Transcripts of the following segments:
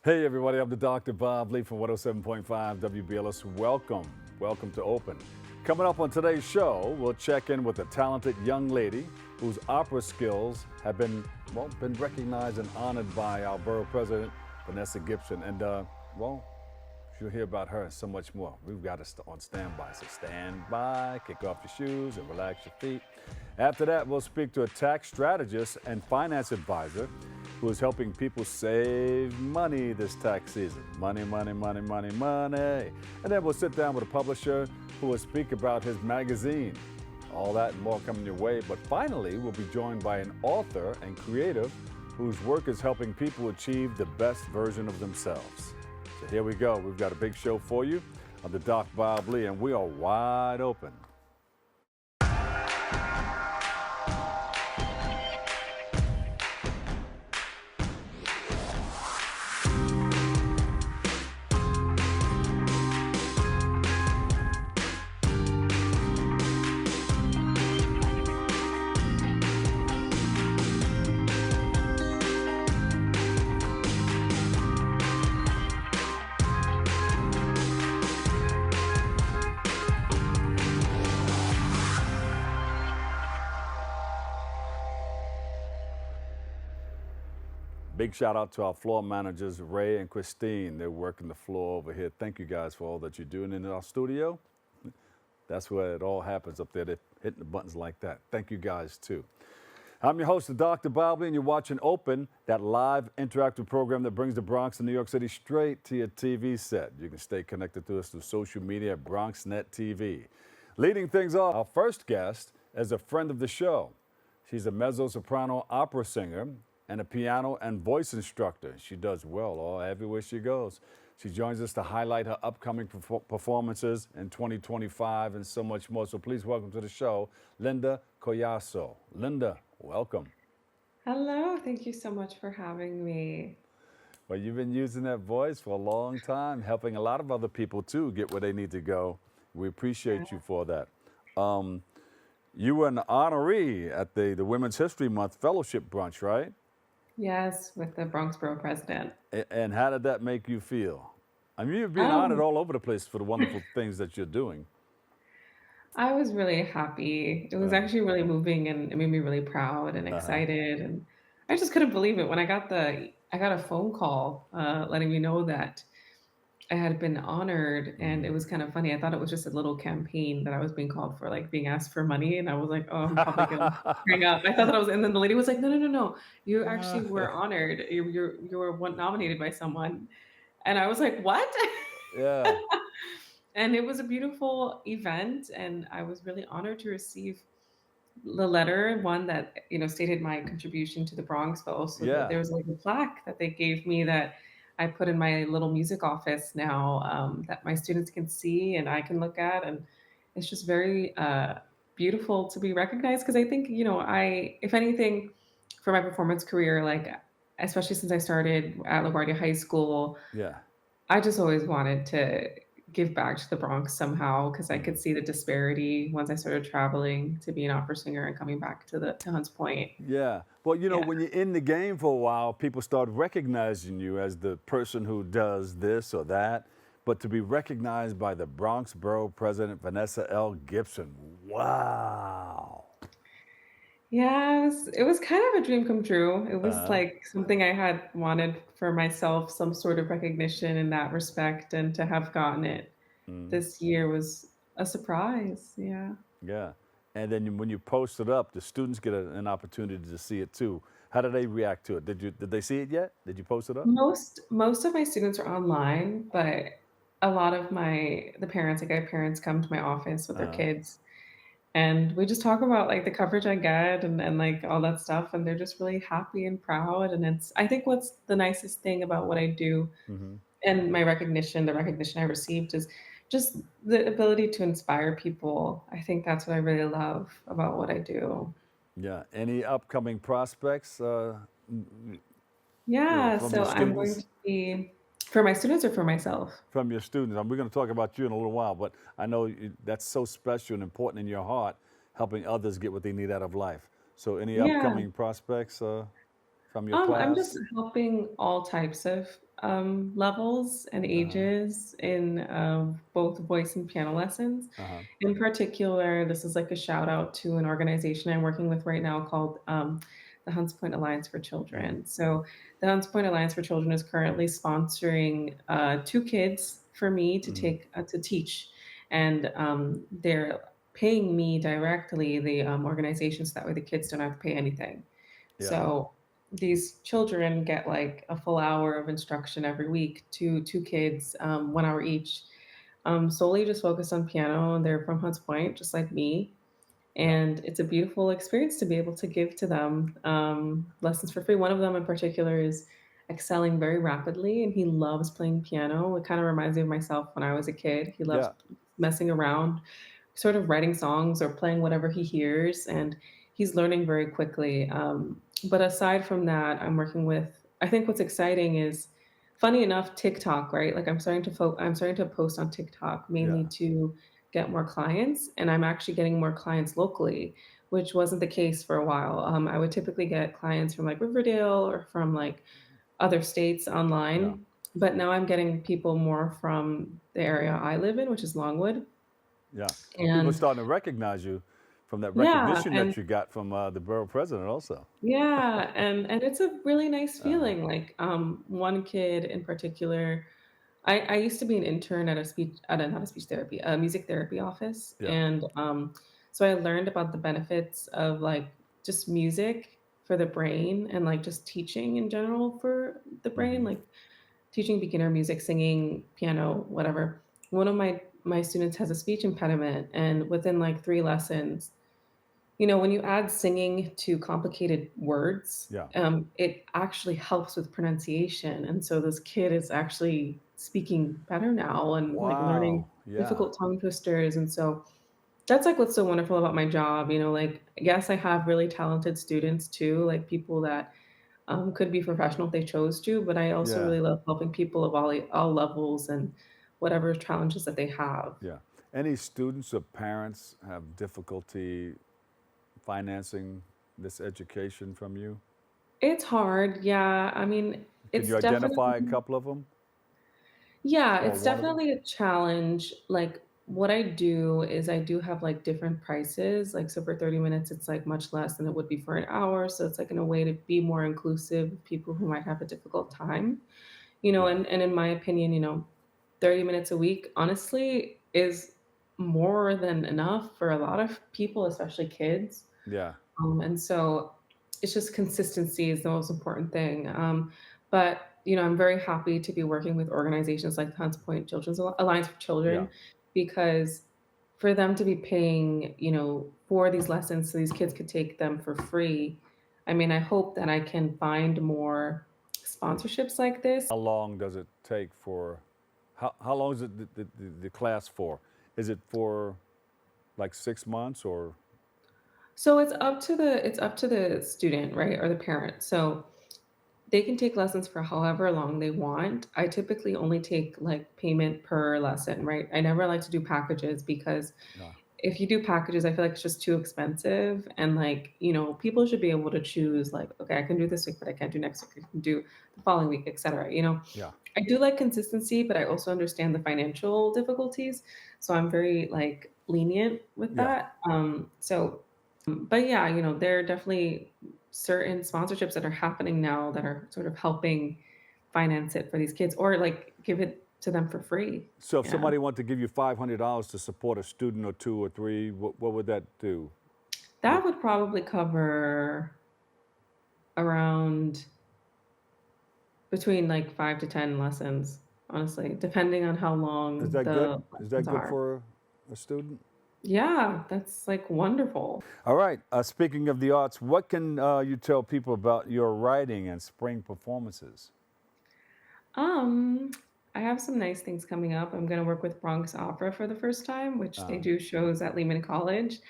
Hey everybody, I'm the Dr. Bob Lee from 107.5 WBLS. Welcome to Open. Coming up on today's show, we'll check in with a talented young lady whose opera skills have been recognized and honored by our borough president, Vanessa Gibson. And you'll hear about her and so much more. We've got us on standby. So stand by, kick off your shoes, and relax your feet. After that, we'll speak to a tax strategist and finance advisor who is helping people save money this tax season. Money, money, money, money, money. And then we'll sit down with a publisher who will speak about his magazine. All that and more coming your way. But finally, we'll be joined by an author and creative whose work is helping people achieve the best version of themselves. So here we go. We've got a big show for you. I'm the Doc Bob Lee, and we are wide open. Big shout out to our floor managers, Ray and Christine. They're working the floor over here. Thank you guys for all that you're doing in our studio. That's where it all happens up there. They're hitting the buttons like that. Thank you guys too. I'm your host, Dr. Bob Lee, and you're watching Open, that live interactive program that brings the Bronx and New York City straight to your TV set. You can stay connected to us through social media at BronxNet TV. Leading things off, our first guest is a friend of the show. She's a mezzo-soprano opera singer and a piano and voice instructor. She does well everywhere she goes. She joins us to highlight her upcoming performances in 2025 and so much more. So please welcome to the show, Linda Collazo. Linda, welcome. Hello, thank you so much for having me. Well, you've been using that voice for a long time, helping a lot of other people too get where they need to go. We appreciate you for that. You were an honoree at the Women's History Month Fellowship Brunch, right? Yes, with the Bronx Borough President. And how did that make you feel? I mean, you're being honored Um, all over the place for the wonderful things that you're doing. I was really happy. It was actually really moving and it made me really proud and Uh-huh. excited. And I just couldn't believe it when I got a phone call letting me know that I had been honored. And it was kind of funny. I thought it was just a little campaign that I was being called for, like being asked for money. And I was like, oh, I'm probably gonna hang up. I thought that I was, and then the lady was like, no, no, no, no. You actually were honored. You were one nominated by someone. And I was like, what? Yeah. And it was a beautiful event. And I was really honored to receive the letter, one that, stated my contribution to the Bronx, but also that Yeah. there was like a plaque that they gave me that I put in my little music office now, that my students can see and I can look at. And it's just very beautiful to be recognized because I think, if anything, for my performance career, like, especially since I started at LaGuardia High School, Yeah. I just always wanted to give back to the Bronx somehow because I could Mm. see the disparity once I started traveling to be an opera singer and coming back to Hunts Point. Yeah. Well, Yeah. when you're in the game for a while, people start recognizing you as the person who does this or that. But to be recognized by the Bronx Borough President, Vanessa L. Gibson, wow. Yeah, it was kind of a dream come true. It was Uh-huh. like something I had wanted for myself, some sort of recognition in that respect, and to have gotten it Mm. this year was a surprise. Yeah. Yeah. And then when you post it up, the students get an opportunity to see it too. How do they react to it? Did they see it yet? Did you post it up? Most of my students are online, but a lot of the parents, like I have parents come to my office with their Uh-huh. kids and we just talk about like the coverage I get and like all that stuff and they're just really happy and proud and it's I think what's the nicest thing about what I do Hmm. and the recognition I received is just the ability to inspire people. I think that's what I really love about what I do. Yeah. Any upcoming prospects, Yeah, from your so I'm going students? to be for my students or for myself. From your students. And we're going to talk about you in a little while, but I know that's so special and important in your heart, helping others get what they need out of life. So, any Yeah. upcoming prospects from your I'm just class? helping all types of levels and Uh-huh. ages in both voice and piano lessons. Uh-huh. In particular, this is like a shout out to an organization I'm working with right now called the Hunts Point Alliance for Mm. Children. So, the Hunts Point Alliance for Children is currently sponsoring two kids for me to Mm. take to teach, and they're paying me directly the organization, so that way the kids don't have to pay anything. Yeah. So these children get like a full hour of instruction every week to two kids, 1 hour each, solely just focused on piano. They're from Hunts Point, just like me. Yeah. And it's a beautiful experience to be able to give to them lessons for free. One of them in particular is excelling very rapidly, and he loves playing piano. It kind of reminds me of myself when I was a kid. He loves Yeah. messing around, sort of writing songs or playing whatever he hears, and he's learning very quickly. But aside from that, I'm working with. I think what's exciting is, funny enough, TikTok. Right, like I'm starting to post on TikTok mainly Yeah. to get more clients, and I'm actually getting more clients locally, which wasn't the case for a while. I would typically get clients from like Riverdale or from like other states Yeah. online, but now I'm getting people more from the area I live in, which is Longwood. Yeah. Well, people are And starting to recognize you from that yeah, recognition and that you got from the borough president also. yeah, and it's a really nice Uh-huh. feeling. Like one kid in particular, I used to be an intern at a speech at a not a speech therapy, a music therapy office, Yeah. and so I learned about the benefits of like just music for the brain and like just teaching in general for the brain, Hmm. like teaching beginner music, singing, piano, whatever. One of my students has a speech impediment, and within like 3 lessons, when you add singing to complicated words, Yeah. it actually helps with pronunciation. And so this kid is actually speaking better now and like learning Wow. Yeah. difficult tongue twisters. And so that's like what's so wonderful about my job. Like, yes, I have really talented students too, like people that could be professional if they chose to, but I also Yeah. really love helping people of all levels and whatever challenges that they have. Yeah. Any students or parents have difficulty financing this education from you? It's hard. Yeah. I mean, Can it's you identify a definitely couple of them Yeah, or it's one of them? definitely a challenge. Like, what I do is I do have like different prices. Like, so for 30 minutes, it's like much less than it would be for an hour. So it's like in a way to be more inclusive of people who might have a difficult time. Yeah. And in my opinion, 30 minutes a week, honestly, is more than enough for a lot of people, especially kids. Yeah. And so it's just consistency is the most important thing. But I'm very happy to be working with organizations like Hunts Point Children's Alliance for Yeah. Children, because for them to be paying, for these lessons so these kids could take them for free. I mean, I hope that I can find more sponsorships like this. How long does it take for, how long is it the class for? Is it for like 6 months or? So it's up to the student, right, or the parent. So they can take lessons for however long they want. I typically only take like payment per lesson, right? I never like to do packages because No. if you do packages, I feel like it's just too expensive. And like, people should be able to choose like, okay, I can do this week, but I can't do next week. I can do the following week, etc. Yeah. I do like consistency, but I also understand the financial difficulties. So I'm very like lenient with Yeah. that. But yeah, there are definitely certain sponsorships that are happening now that are sort of helping finance it for these kids or like give it to them for free. So if Yeah. somebody wanted to give you $500 to support a student or two or three, what would that do? What That would probably cover around between like 5 to 10 lessons, honestly, depending on how is long that good? the Is lessons that good are. for a student? Yeah, that's like wonderful. All right. Speaking of the arts, what can you tell people about your writing and spring performances? Um, I have some nice things coming up. I'm gonna work with Bronx Opera for the first time, which they Uh, do shows at Lehman College.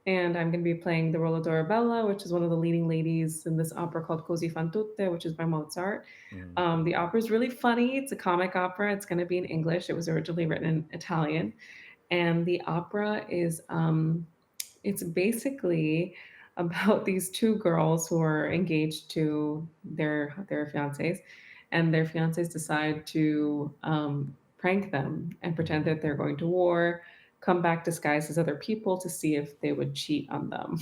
And I'm gonna be playing the role of Dorabella, which is one of the leading ladies in this opera called Così fan tutte, which is by Mozart. mm, The opera is really funny. It's a comic opera. It's gonna be in English. It was originally written in Italian. And the opera is it's basically about these two girls who are engaged to their fiancés, and their fiancés decide to prank them and pretend that they're going to war, come back disguised as other people to see if they would cheat on them.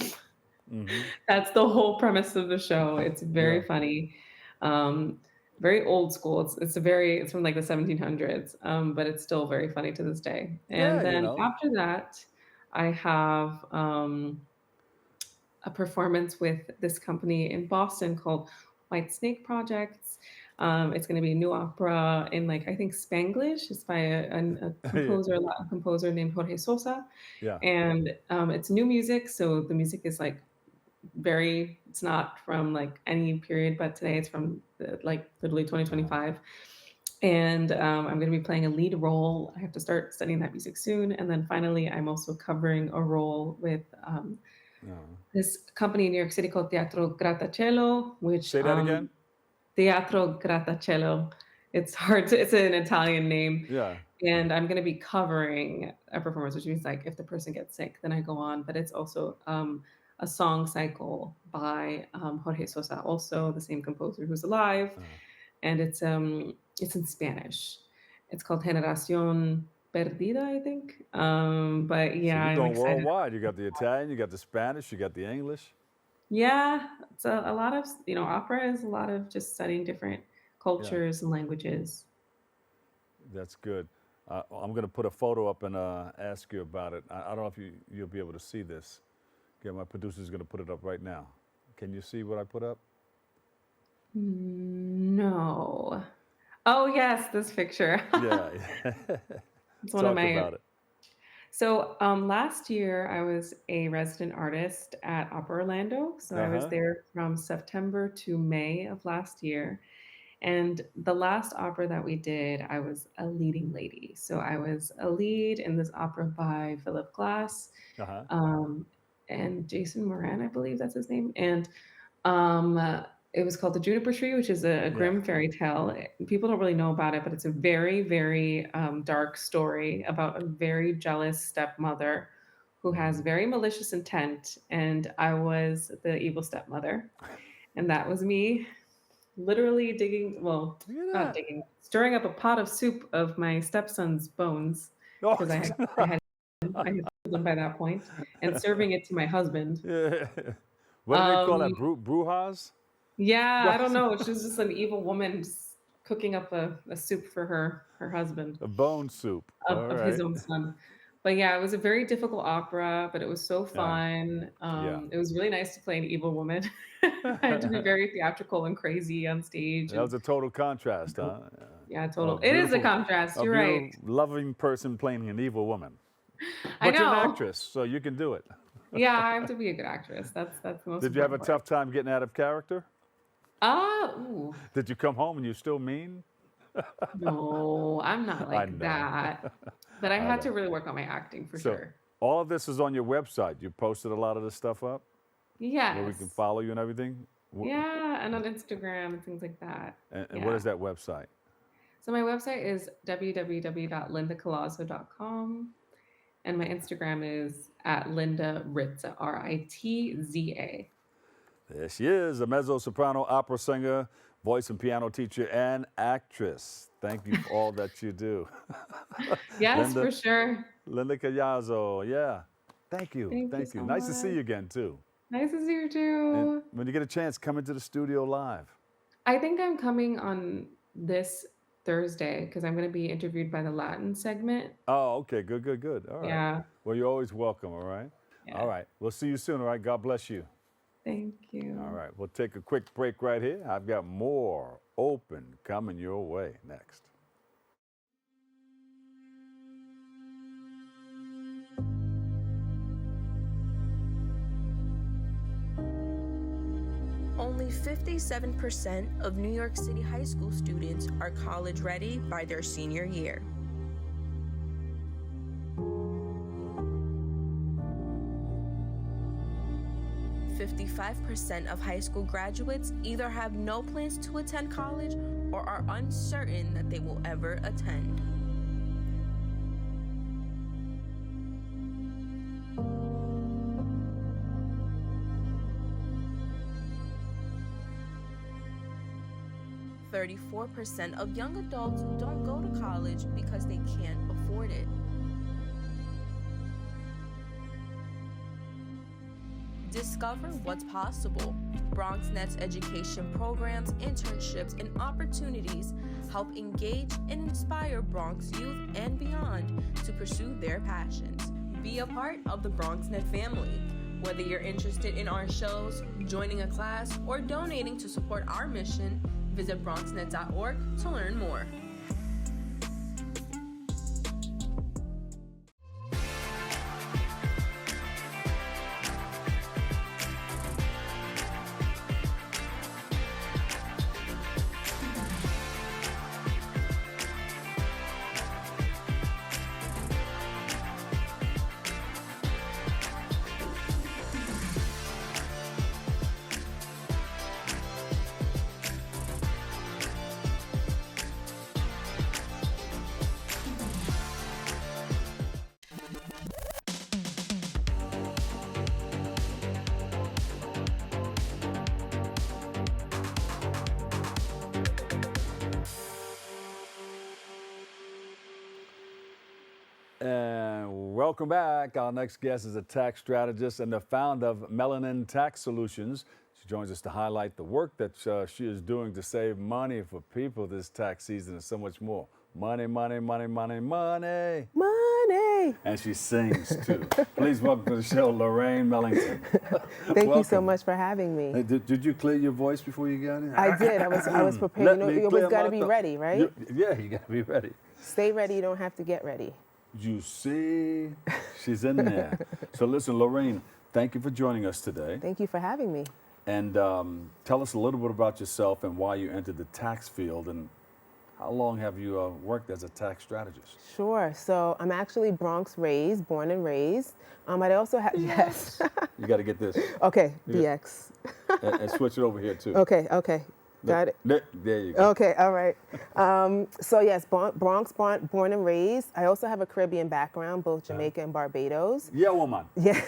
Mm-hmm. That's the whole premise of the show. It's very Yeah. funny. Um, very old school. It's from like the 1700s, but it's still very funny to this day. Yeah, And then after that, I have a performance with this company in Boston called White Snake Projects. It's going to be a new opera in like I think Spanglish. It's by a yeah, composer, a Latin composer named Jorge Sosa, yeah. and it's new music. So the music is like very. It's not from like any period, but today it's from like literally 2025. And I'm going to be playing a lead role. I have to start studying that music soon. And then finally, I'm also covering a role with Uh, this company in New York City called Teatro Grattacielo, which Say that again? Teatro Grattacielo. It's hard to. It's an Italian name, Yeah. and I'm going to be covering a performance, which means like if the person gets sick, then I go on. But it's also a song cycle by Jorge Sosa, also the same composer who's alive, and it's in Spanish. It's called Generación Perdida, I think. But So yeah, you're I'm going excited. worldwide. You got the Italian, you got the Spanish, you got the English. Yeah, it's a lot of, opera is a lot of just studying different Yeah, cultures and languages. that's good. I'm going to put a photo up and ask you about it. I don't know if you'll be able to see this. Okay, my producer's going to put it up right now. Can you see what I put up? No. Oh, yes, this picture. Yeah. It's one of Talk my. about it. So last year, I was a resident artist at Opera Orlando. So I was Uh-huh. there from September to May of last year. And the last opera that we did, I was a leading lady. So I was a lead in this opera by Philip Glass, Uh-huh. um, and Jason Moran, I believe that's his name. And it was called The Juniper Tree, which is a Yeah. grim fairy tale. People don't really know about it, but it's a very, very dark story about a very jealous stepmother who has Mhm. very malicious intent. And I was the evil stepmother. And that was me literally digging, well, Look at not that. digging, stirring up a pot of soup of my stepson's bones Oh. because I had killed them by that point, and serving it to my husband. Yeah. What do they call that? Um, Brujas? yeah, I don't know. She was just an evil woman just cooking up a soup for her husband A bone soup. All of his right. own son. But yeah, it was a very difficult opera, but it was so Yeah. fun. Yeah. It was really nice to play an evil woman. I had to be very theatrical and crazy on stage, That and was a total contrast, huh? yeah, A total. It is a beautiful, contrast. a You're right. beautiful, loving person playing an evil woman. I But you're an know. actress, so you can do it. Yeah, I have to be a good actress. That's the most Did you have a important part. tough time getting out of character? Ooh. Did you come home and you're still mean? No, I'm not I like know. that. But I I had to know. really work on my acting for So sure. all of this is on your website. You posted a lot of this stuff up where we can Yes. follow you and everything. Yeah, and on Instagram and things like that. And what Yeah. is that website? So my website is www.lindacollazo.com, and my Instagram is at Linda Ritza, Ritza. There she is, a mezzo-soprano opera singer, voice and piano teacher, and actress. Thank you for all that you do. Yes, Linda, for sure. Linda Collazo, yeah. Thank you, Thank you thank you. so Nice to see much. you again, too. Nice to see you And too. when you get a chance, come into the studio live. I think I'm coming on this Thursday because I'm going to be interviewed by the Latin segment. Oh, okay, good, good, good. All right. Yeah. Well, you're always welcome, all right? All Yeah. right, we'll see you soon, all right? God bless you. Thank All you. right, we'll take a quick break right here. I've got more open coming your way next. Only 57% of New York City high school students are college ready by their senior year. "55% of high school graduates either have no plans to attend college or are uncertain that they will ever attend. 34% of young adults don't go to college because they can't afford it. Discover what's possible. BronxNet's education programs, internships, and opportunities help engage and inspire Bronx youth and beyond to pursue their passions. Be a part of the BronxNet family. Whether you're interested in our shows, joining a class, or donating to support our mission, visit bronxnet.org to learn more. And welcome back. Our next guest is a tax strategist and the founder of Melanin Tax Solutions. She joins us to highlight the work that she is doing to save money for people this tax season and so much more. Money, money, money, money, money. Money. And she sings too. Please welcome to the show, Lorraine Millington. Thank you so much for having me. Hey, did you clear your voice before you got in? I did. I was prepared. You always got to be ready, right? Yeah, you got to be ready. Stay ready. You don't have to get ready. You see, she's in there. So listen, Lorraine, thank you for joining us today. Thank you for having me. And tell us a little bit about yourself and why you entered the tax field, and how long have you worked as a tax strategist? Sure. So I'm actually Bronx raised, born and raised. I also have, yes. You got to get this. Okay, BX. And switch it over here too. Okay. Got it. There you go. Okay, all right. So yes, Bronx, born and raised. I also have a Caribbean background, both Jamaica and Barbados. Yeah, woman. Yeah.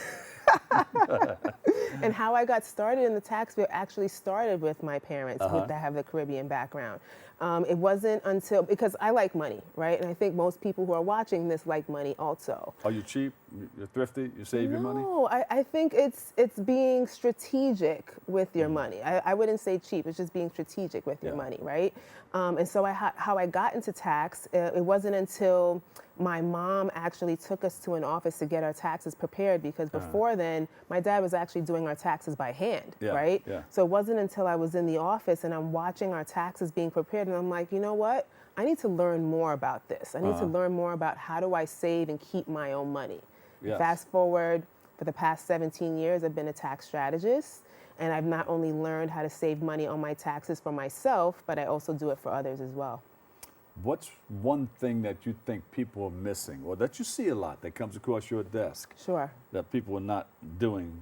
And how I got started in the tax field actually started with my parents that have the Caribbean background. It wasn't until, because I like money, right? And I think most people who are watching this like money also. Are you cheap? You're thrifty? You save your money? No, I think it's being strategic with your money. I wouldn't say cheap, it's just being strategic with your money, right? And so how I got into tax, it wasn't until my mom actually took us to an office to get our taxes prepared, because before then, my dad was actually doing our taxes by hand, right? Yeah. So it wasn't until I was in the office and I'm watching our taxes being prepared, and I'm like, you know what? I need to learn more about this. I need to learn more about how do I save and keep my own money. Yes. Fast forward, for the past 17 years, I've been a tax strategist, and I've not only learned how to save money on my taxes for myself, but I also do it for others as well. What's one thing that you think people are missing, or that you see a lot that comes across your desk? Sure. That people are not doing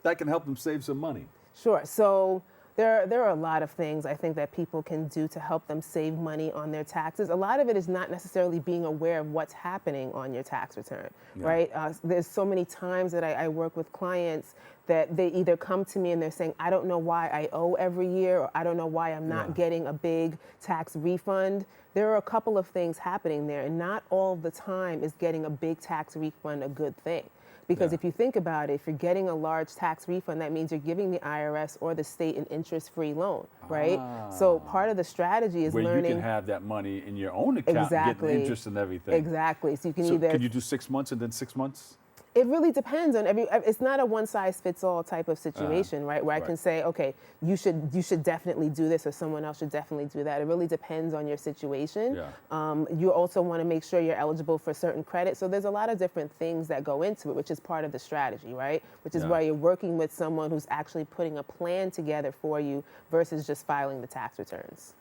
that can help them save some money? Sure. So there are a lot of things I think that people can do to help them save money on their taxes. A lot of it is not necessarily being aware of what's happening on your tax return, right? There's so many times that I work with clients that they either come to me and they're saying, I don't know why I owe every year, or I don't know why I'm not getting a big tax refund. There are a couple of things happening there, and not all the time is getting a big tax refund a good thing. Because if you think about it, if you're getting a large tax refund, that means you're giving the IRS or the state an interest-free loan, right? So part of the strategy is where learning. You can have that money in your own account, get the interest and everything. Exactly. So you can either. Can you do 6 months and then 6 months? It really depends on it's not a one-size-fits-all type of situation, right? Where I can say, okay, you should definitely do this, or someone else should definitely do that. It really depends on your situation. You also want to make sure you're eligible for certain credit. So there's a lot of different things that go into it, which is part of the strategy, right? Which is why you're working with someone who's actually putting a plan together for you versus just filing the tax returns.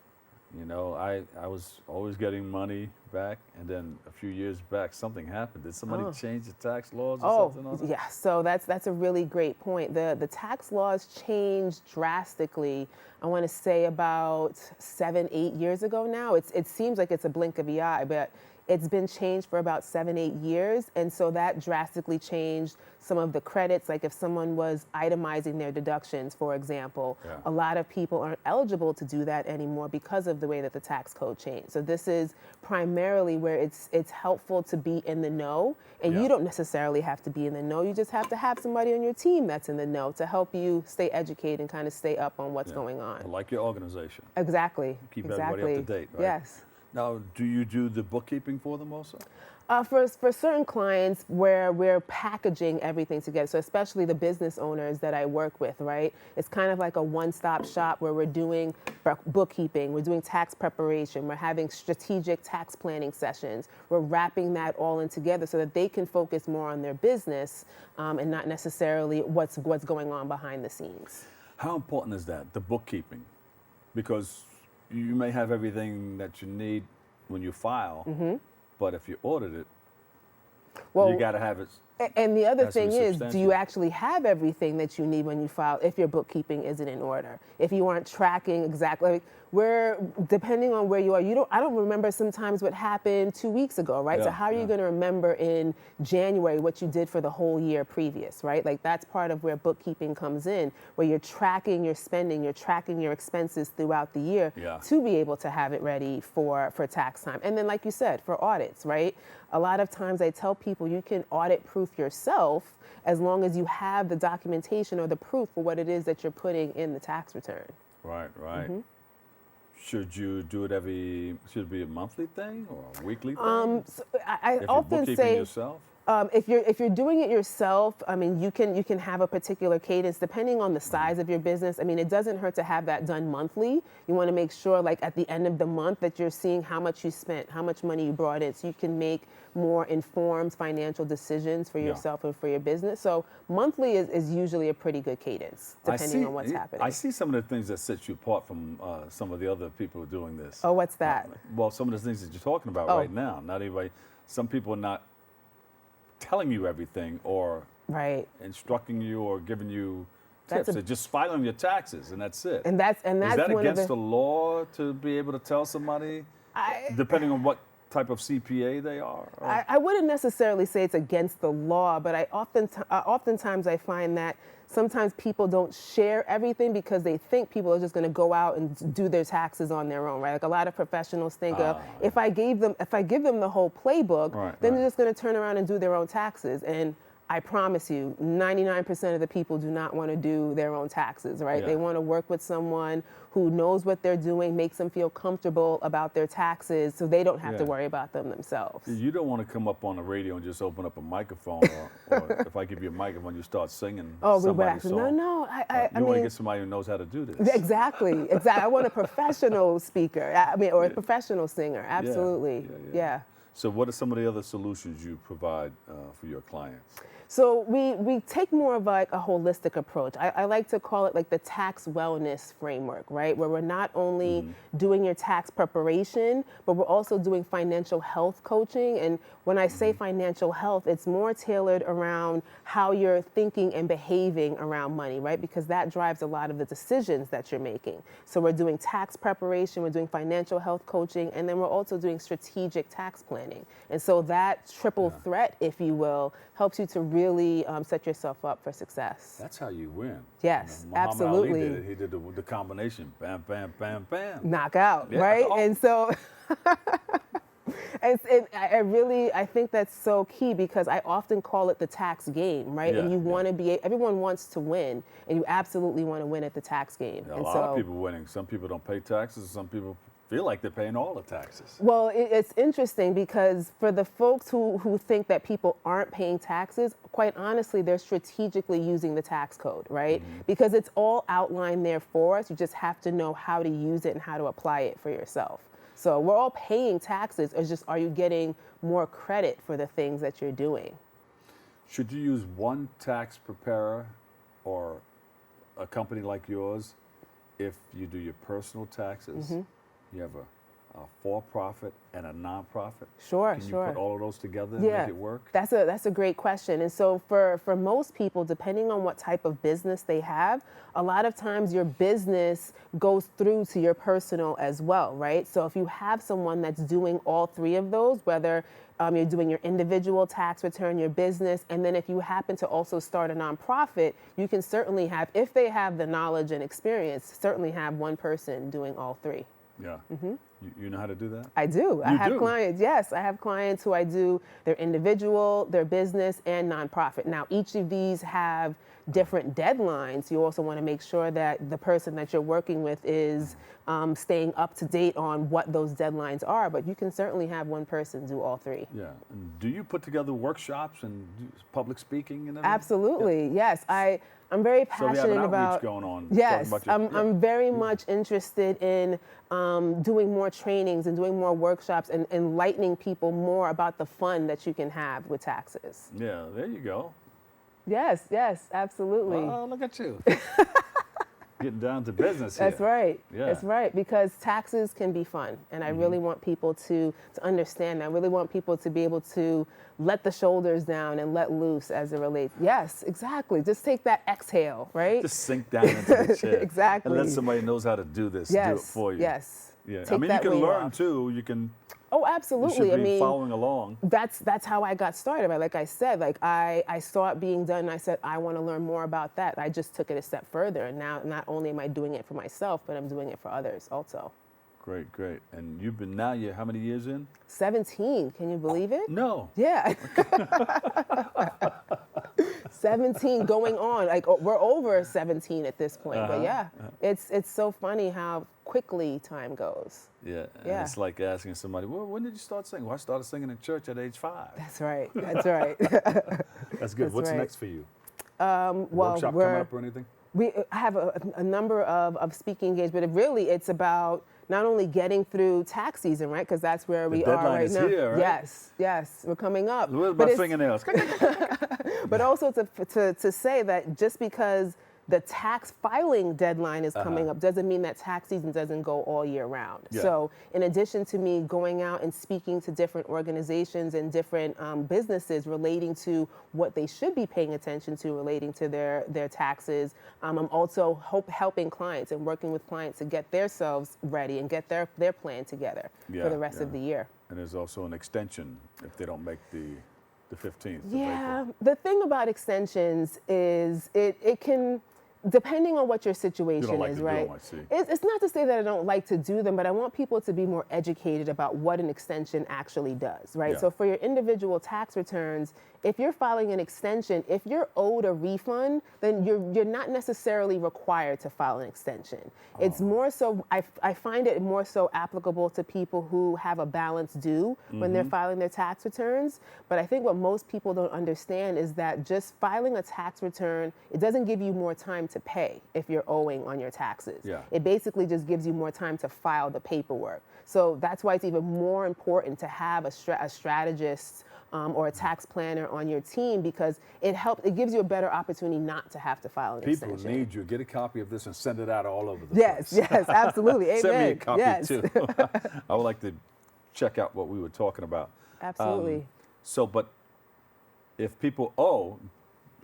You know, I was always getting money back, and then a few years back, something happened. Did somebody change the tax laws or Oh, something on it? yeah. So that's a really great point. The tax laws changed drastically. I want to say about 7-8 years ago now. It seems like it's a blink of the eye, but it's been changed for about 7-8 years, and so that drastically changed some of the credits. Like if someone was itemizing their deductions, for example, a lot of people aren't eligible to do that anymore because of the way that the tax code changed. So this is primarily where it's helpful to be in the know, and you don't necessarily have to be in the know. You just have to have somebody on your team that's in the know to help you stay educated and kind of stay up on what's going on. Like your organization. Exactly. Keep everybody up to date, right? Yes. Now, do you do the bookkeeping for them also? For certain clients where we're packaging everything together, so especially the business owners that I work with, right? It's kind of like a one-stop shop where we're doing bookkeeping, we're doing tax preparation, we're having strategic tax planning sessions. We're wrapping that all in together so that they can focus more on their business and not necessarily what's going on behind the scenes. How important is that, the bookkeeping? Because you may have everything that you need when you file, but if you audit it, you got to have it. And the other thing is, do substantial. you actually have everything that you need when you file if your bookkeeping isn't in order? If you aren't tracking exactly, depending on where you are, I don't remember sometimes what happened 2 weeks ago, right? So how are you going to remember in January what you did for the whole year previous, right? Like that's part of where bookkeeping comes in, where you're tracking your spending, you're tracking your expenses throughout the year to be able to have it ready for tax time. And then like you said, for audits, right? A lot of times I tell people you can audit proof yourself as long as you have the documentation or the proof for what it is that you're putting in the tax return. Right. Should you do it should it be a monthly thing or a weekly thing? So I if often you're say yourself? if you're doing it yourself, I mean, you can have a particular cadence depending on the size of your business. I mean, it doesn't hurt to have that done monthly. You want to make sure, like at the end of the month, that you're seeing how much you spent, how much money you brought in, so you can make more informed financial decisions for yourself and for your business. So monthly is usually a pretty good cadence, depending on what's happening. I see some of the things that set you apart from some of the other people doing this. Oh, what's that? Well, some of the things that you're talking about right now. Not everybody. Some people are not telling you everything or instructing you or giving you tips. They're just filing your taxes and that's it. And that's is that against the law to be able to tell somebody, depending on what type of CPA they are? I wouldn't necessarily say it's against the law, but oftentimes I find that sometimes people don't share everything because they think people are just going to go out and do their taxes on their own, right? Like a lot of professionals think if I give them the whole playbook, then they're just going to turn around and do their own taxes. And I promise you, 99% of the people do not want to do their own taxes, right? They want to work with someone who knows what they're doing, makes them feel comfortable about their taxes so they don't have to worry about them themselves. You don't want to come up on the radio and just open up a microphone or if I give you a microphone, you start singing somebody's song. No. You want to get somebody who knows how to do this. Exactly. I want a professional speaker, or a professional singer, absolutely. Yeah. So what are some of the other solutions you provide for your clients? So we take more of like a holistic approach. I like to call it like the tax wellness framework, right? Where we're not only doing your tax preparation, but we're also doing financial health coaching. And when I say financial health, it's more tailored around how you're thinking and behaving around money, right? Because that drives a lot of the decisions that you're making. So we're doing tax preparation, we're doing financial health coaching, and then we're also doing strategic tax planning. And so that triple threat, if you will, helps you to really set yourself up for success. That's how you win. Yes, Muhammad absolutely. Ali did it. He did the combination, bam, bam, bam, bam. Knockout, right? And so, I think that's so key because I often call it the tax game, right? And you want to everyone wants to win, and you absolutely want to win at the tax game. A lot of people winning. Some people don't pay taxes. Some people feel like they're paying all the taxes. Well, it's interesting because for the folks who think that people aren't paying taxes, quite honestly, they're strategically using the tax code, right? Because it's all outlined there for us. You just have to know how to use it and how to apply it for yourself. So we're all paying taxes. It's just, are you getting more credit for the things that you're doing? Should you use one tax preparer or a company like yours if you do your personal taxes? You have a for-profit and a nonprofit? Sure, Can you sure. put all of those together and Yeah, make it work? that's a great question. And so for most people, depending on what type of business they have, a lot of times your business goes through to your personal as well, right? So if you have someone that's doing all three of those, whether you're doing your individual tax return, your business, and then if you happen to also start a nonprofit, you can certainly have, if they have the knowledge and experience, certainly have one person doing all three. Yeah. You know how to do that? I do. I have clients. Yes, I have clients who I do their individual, their business, and nonprofit. Now, each of these have different deadlines. You also want to make sure that the person that you're working with is staying up to date on what those deadlines are. But you can certainly have one person do all three. Yeah. And do you put together workshops and do public speaking and everything? Absolutely. Yes. I'm very passionate so you have an about. outreach going on. Yes, Talking about I'm very much interested in doing more trainings and doing more workshops and enlightening people more about the fun that you can have with taxes. Yeah, there you go. Yes, absolutely. Oh, look at you. Getting down to business here. That's right. Yeah. That's right. Because taxes can be fun. And I really want people to understand that. I really want people to be able to let the shoulders down and let loose as it relates. Yes, exactly. Just take that exhale, right? Just sink down into the chair. Exactly. And let somebody knows how to do this, do it for you. Yes. Yeah. Take I mean, you that can weight learn off. too. You can. Oh, You absolutely. should be following along. That's how I got started. Like I said, like I saw it being done and I said, I want to learn more about that. I just took it a step further. And now not only am I doing it for myself, but I'm doing it for others also. Great. And you've been you're how many years in? 17, can you believe it? No. Yeah. 17 going on. Like we're over 17 at this point. But yeah, it's so funny how quickly time goes. Yeah. And Yeah. it's like asking somebody, well, when did you start singing? Well, I started singing in church at age 5. That's right. That's right. That's good. That's What's right. next for you? Well, Workshop coming up or anything? We have a number of speaking engagements, but it's about not only getting through tax season, right? Because that's where we are right now. The deadline is here, right? Yes, we're coming up. Where's But my it's- fingernails? But also to say that just because the tax filing deadline is coming up doesn't mean that tax season doesn't go all year round. Yeah. So in addition to me going out and speaking to different organizations and different businesses relating to what they should be paying attention to relating to their taxes, I'm also helping clients and working with clients to get themselves ready and get their plan together for the rest of the year. And there's also an extension if they don't make the 15th of Yeah, April. the thing about extensions is it can, depending on what your situation like is, to do right? them, I see. It's not to say that I don't like to do them, but I want people to be more educated about what an extension actually does, right? Yeah. So for your individual tax returns, if you're filing an extension, if you're owed a refund, then you're not necessarily required to file an extension. It's more so, I find it more so applicable to people who have a balance due when they're filing their tax returns. But I think what most people don't understand is that just filing a tax return, it doesn't give you more time to pay if you're owing on your taxes. Yeah. It basically just gives you more time to file the paperwork. So that's why it's even more important to have a strategist or a tax planner on your team, because it gives you a better opportunity not to have to file an People extension. need you. Get a copy of this and send it out all over the Yes, place. yes, absolutely. Amen. Send me a copy yes. too. I would like to check out what we were talking about. Absolutely. But if people owe,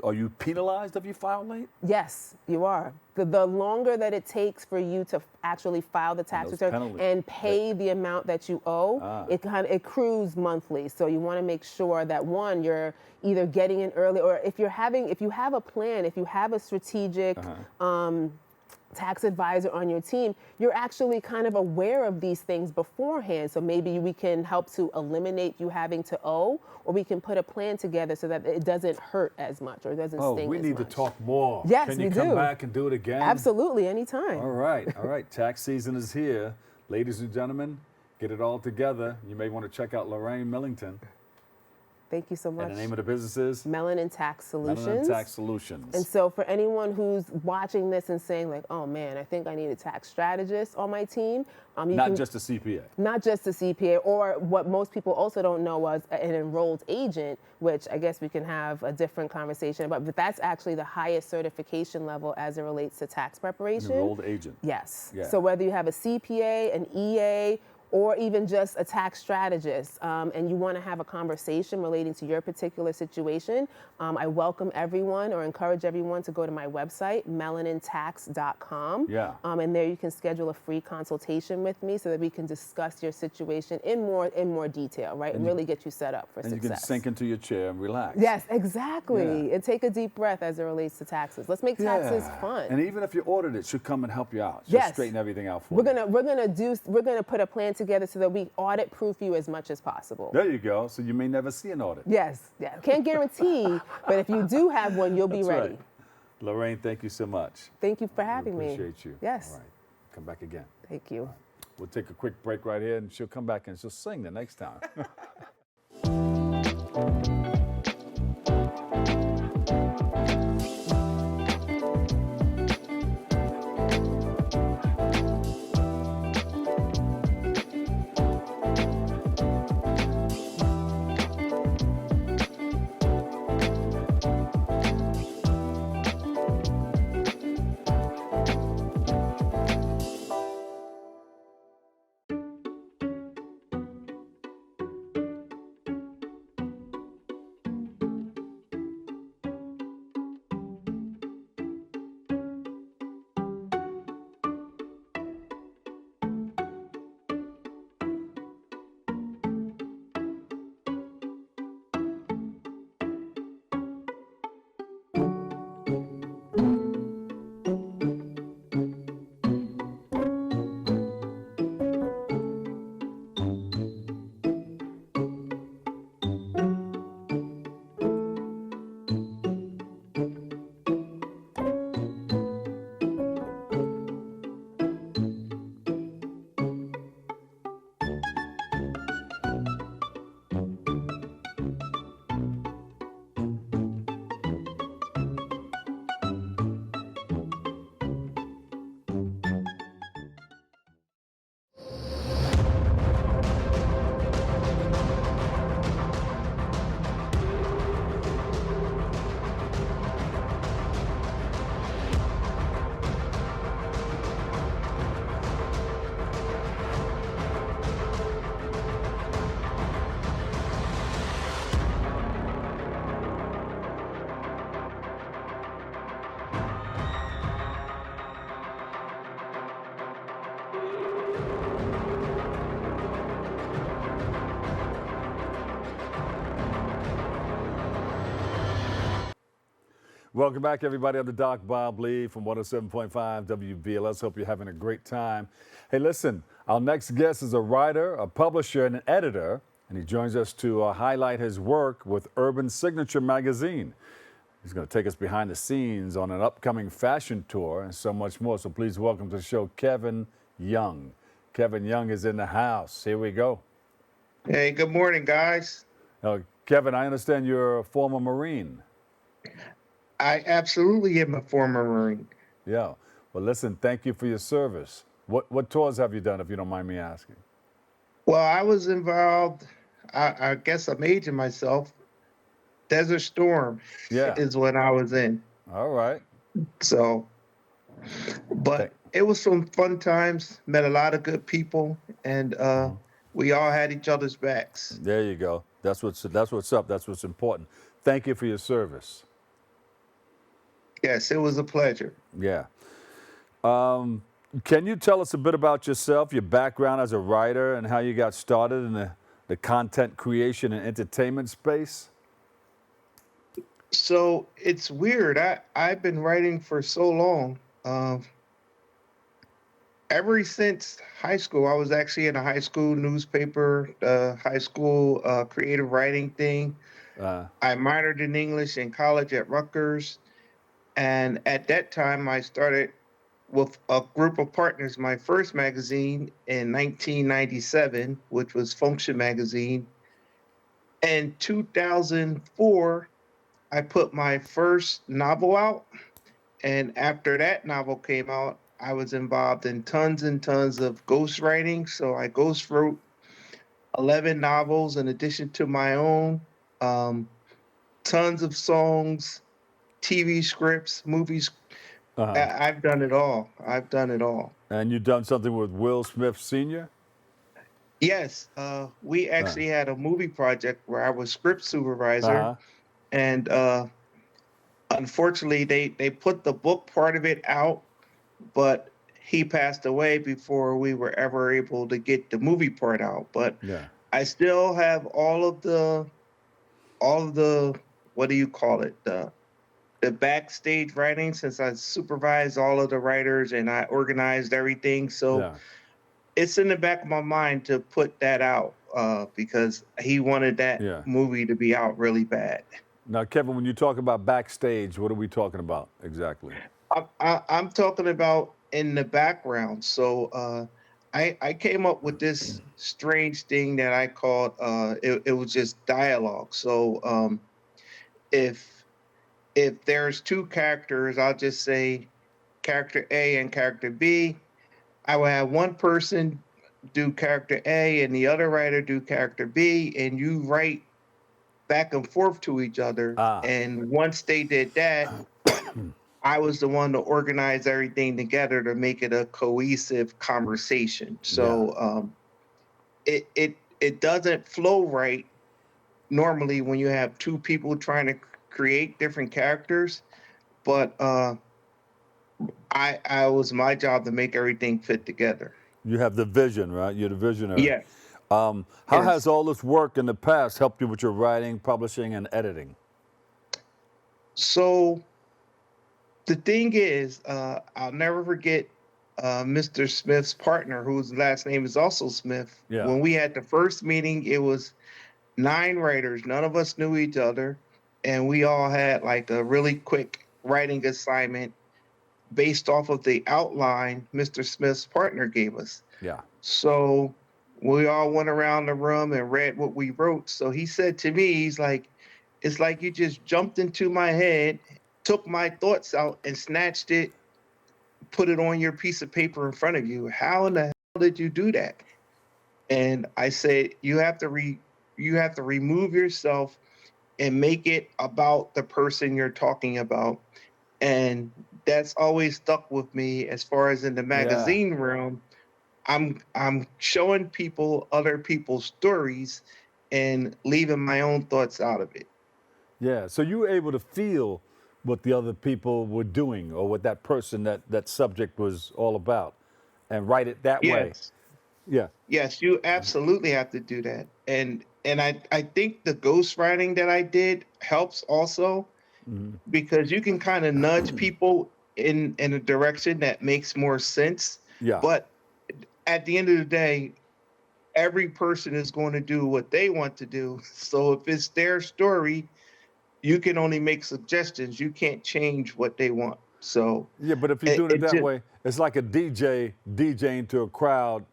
are you penalized if you file late? Yes, you are. The longer that it takes for you to actually file the tax those return penalties. and pay the amount that you owe, it accrues monthly. So you want to make sure that one, you're either getting in early, or if you have a plan, if you have a strategic tax advisor on your team, you're actually kind of aware of these things beforehand. So maybe we can help to eliminate you having to owe, or we can put a plan together so that it doesn't hurt as much or it doesn't sting we as need much. to talk more. Yes, Can you we come do. back and do it again? Absolutely, anytime. All right. Tax season is here. Ladies and gentlemen, get it all together. You may want to check out Lorraine Millington. Thank you so much. And the name of the business is? Melanin Tax Solutions. Melanin Tax Solutions. And so for anyone who's watching this and saying like, oh man, I think I need a tax strategist on my team. Not just a CPA. Not just a CPA, or what most people also don't know was an enrolled agent, which I guess we can have a different conversation about, but that's actually the highest certification level as it relates to tax preparation. An enrolled agent. Yes. Yeah. So whether you have a CPA, an EA, or even just a tax strategist, and you want to have a conversation relating to your particular situation, I welcome everyone or encourage everyone to go to my website, melanintax.com. Yeah. And there you can schedule a free consultation with me so that we can discuss your situation in more detail, right? And really get you set up for And success. you can sink into your chair and relax. Yes, exactly. Yeah. And take a deep breath as it relates to taxes. Let's make taxes fun. And even if you ordered it, she'll come and help you out. She'll Yes. straighten everything out for We're you. gonna put a plan together so that we audit proof you as much as possible. There you go. So you may never see an audit. Yes, yeah. Can't guarantee, but if you do have one, you'll be That's ready. right. Lorraine, thank you so much. Thank you for having We me. appreciate you. Yes. All right. Come back again. Thank you. We'll take a quick break right here, and she'll come back and she'll sing the next time. Welcome back, everybody. I'm the Doc Bob Lee from 107.5 WBLS. Hope you're having a great time. Hey, listen, our next guest is a writer, a publisher, and an editor, and he joins us to highlight his work with Urban Signature magazine. He's going to take us behind the scenes on an upcoming fashion tour and so much more. So please welcome to the show, Kevin Young. Kevin Young is in the house. Here we go. Hey, good morning, guys. Kevin, I understand you're a former Marine. I absolutely am a former Marine. Yeah. Well, listen, thank you for your service. What tours have you done, if you don't mind me asking? Well, I was involved, I guess I'm aging myself. Desert Storm is when I was in. All right. So, but it was some fun times, met a lot of good people, and we all had each other's backs. There you go. That's what's up. That's what's important. Thank you for your service. Yes, it was a pleasure. Yeah. Can you tell us a bit about yourself, your background as a writer, and how you got started in the content creation and entertainment space? So it's weird. I've been writing for so long. Ever since high school, I was actually in a high school newspaper, high school creative writing thing. I minored in English in college at Rutgers. And at that time, I started with a group of partners, my first magazine in 1997, which was Function Magazine. In 2004, I put my first novel out. And after that novel came out, I was involved in tons and tons of ghostwriting. So I ghost wrote 11 novels in addition to my own, tons of songs, TV scripts, movies. I've done it all. And you've done something with Will Smith Sr.? Yes, we Uh, actually had a movie project where I was script supervisor, uh-huh. and unfortunately, they put the book part of it out, but he passed away before we were ever able to get the movie part out. But Yeah. I still have all of the what do you call it? The backstage writing, since I supervised all of the writers and I organized everything. So Yeah. it's in the back of my mind to put that out because he wanted that Yeah. movie to be out really bad. Now, Kevin, when you talk about backstage, what are we talking about exactly? I'm talking about in the background. So I came up with this strange thing that I called it was just dialogue. So if there's two characters, I'll just say character A and character B. I will have one person do character A and the other writer do character B, and you write back and forth to each other. Ah, And once they did that, I was the one to organize everything together to make it a cohesive conversation. yeah. So it doesn't flow right normally when you have two people trying to create different characters, but I was my job to make everything fit together. You have the vision, right? You're the visionary. Yes, How has yes. all this work in the past helped you with your writing, publishing, and editing? So the thing is, I'll never forget Mr. Smith's partner, whose last name is also Smith. Yeah. When we had the first meeting, it was 9 writers. None of us knew each other, and we all had like a really quick writing assignment based off of the outline Mr. Smith's partner gave us. Yeah. So we all went around the room and read what we wrote. So he said to me, he's like, it's like you just jumped into my head, took my thoughts out and snatched it, put it on your piece of paper in front of you. How in the hell did you do that? And I said, you have to remove yourself and make it about the person you're talking about. And that's always stuck with me as far as in the Yeah. magazine realm. I'm showing people other people's stories and leaving my own thoughts out of it. Yeah. So you were able to feel what the other people were doing or what that person, that subject was all about and write it that way. Yes. Yeah. Yes, you absolutely have to do that. And I think the ghostwriting that I did helps also Mhm. because you can kind of nudge people in a direction that makes more sense. Yeah. But at the end of the day, every person is going to do what they want to do. So if it's their story, you can only make suggestions. You can't change what they want. So Yeah, but if you're it, doing it it that just way, it's like a DJ DJing to a crowd,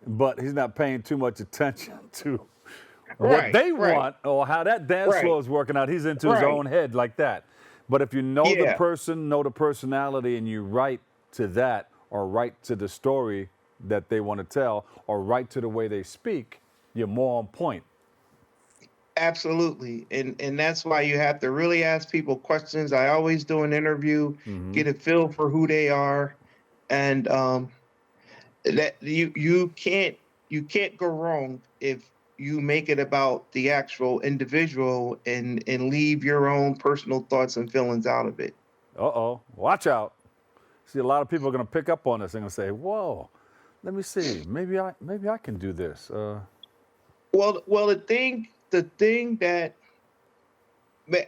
but he's not paying too much attention to what right, they right, want or how that dance right, floor is working out. He's into his right. own head like that. But if you know the Yeah, person, know the personality, and you write to that or write to the story that they want to tell or write to the way they speak, you're more on point. absolutely. And that's why you have to really ask people questions. I always do an interview, Hmm. get a feel for who they are, and that you can't go wrong if you make it about the actual individual and leave your own personal thoughts and feelings out of it. Uh-oh, watch out. See, a lot of people are going to pick up on this. They're going to say, whoa, let me see. Maybe I can do this. Well, the thing that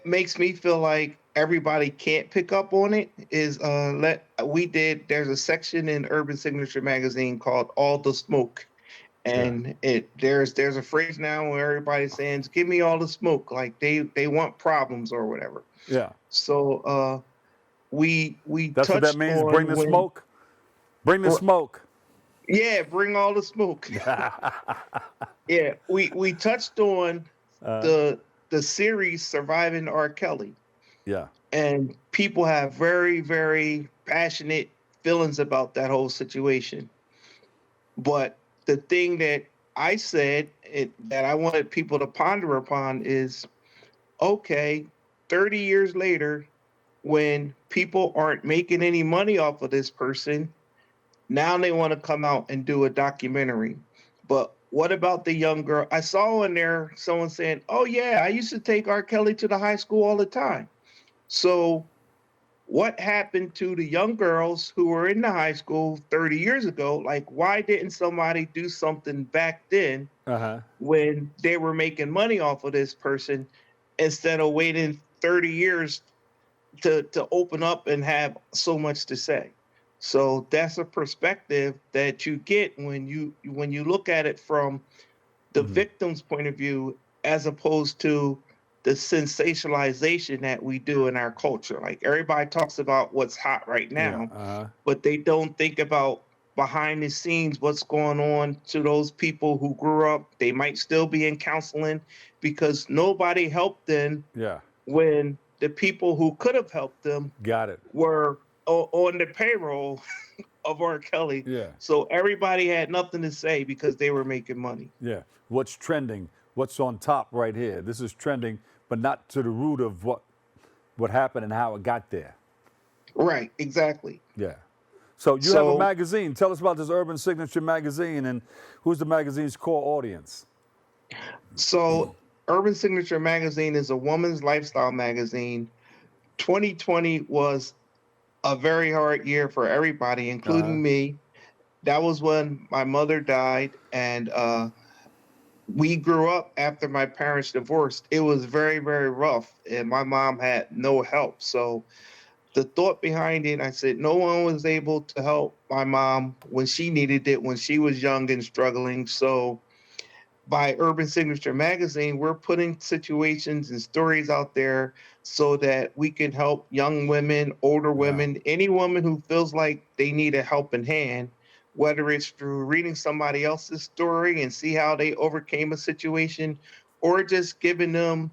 makes me feel like everybody can't pick up on it is there's a section in Urban Signature magazine called All the Smoke. Yeah. And there's a phrase now where everybody's saying, give me all the smoke, like they want problems or whatever. Yeah. So we That's what that touched means. Bring on the when smoke. Bring the smoke. yeah, bring all the smoke. Yeah, we touched on uh, the series Surviving R. Kelly. yeah. And people have very, very passionate feelings about that whole situation. But the thing that I said that I wanted people to ponder upon is, okay, 30 years later, when people aren't making any money off of this person, now they want to come out and do a documentary. But what about the young girl? I saw in there someone saying, "Oh yeah, I used to take R. Kelly to the high school all the time." So what happened to the young girls who were in the high school 30 years ago? Like, why didn't somebody do something back then when they were making money off of this person instead of waiting 30 years to open up and have so much to say? So that's a perspective that you get when you look at it from the victim's point of view, as opposed to the sensationalization that we do in our culture. Like, everybody talks about what's hot right now, but they don't think about behind the scenes what's going on to those people who grew up. They might still be in counseling because nobody helped them when the people who could have helped them were on the payroll of R. Kelly. So everybody had nothing to say because they were making money. What's trending? What's on top right here? This is trending, but not to the root of what happened and how it got there. Right, exactly. So you have a magazine. Tell us about this Urban Signature magazine, and who's the magazine's core audience? So Urban Signature magazine is a woman's lifestyle magazine. 2020 was a very hard year for everybody, including me. That was when my mother died, and we grew up after my parents divorced. It was very, very rough, and my mom had no help. So the thought behind it, I said, no one was able to help my mom when she needed it, when she was young and struggling. So by Urban Signature magazine, we're putting situations and stories out there so that we can help young women, older women, any woman who feels like they need a helping hand, whether it's through reading somebody else's story and see how they overcame a situation, or just giving them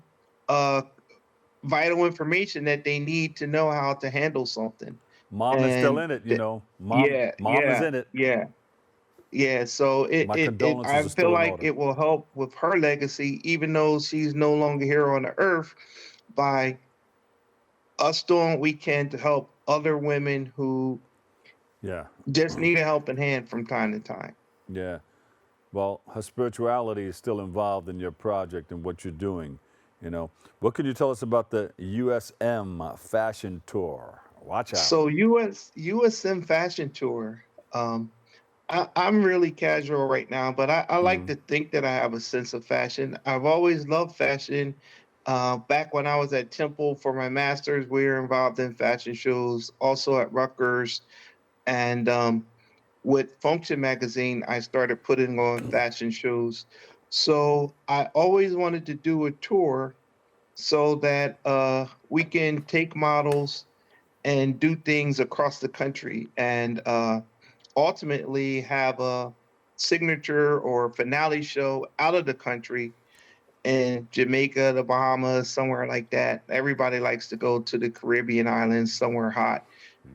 vital information that they need to know how to handle something. Mom is still in it, you know. Mom is in it. Yeah, so I feel like it will help with her legacy, even though she's no longer here on the earth, by us doing what we can to help other women who just need a helping hand from time to time. Well, her spirituality is still involved in your project and what you're doing. You know, what can you tell us about the USM fashion tour? Watch out. So USM fashion tour. I'm really casual right now, but I like to think that I have a sense of fashion. I've always loved fashion. Back when I was at Temple for my master's, we were involved in fashion shows, also at Rutgers. And with Function magazine, I started putting on fashion shows. So I always wanted to do a tour so that we can take models and do things across the country, and ultimately have a signature or finale show out of the country in Jamaica, the Bahamas, somewhere like that. Everybody likes to go to the Caribbean islands, somewhere hot,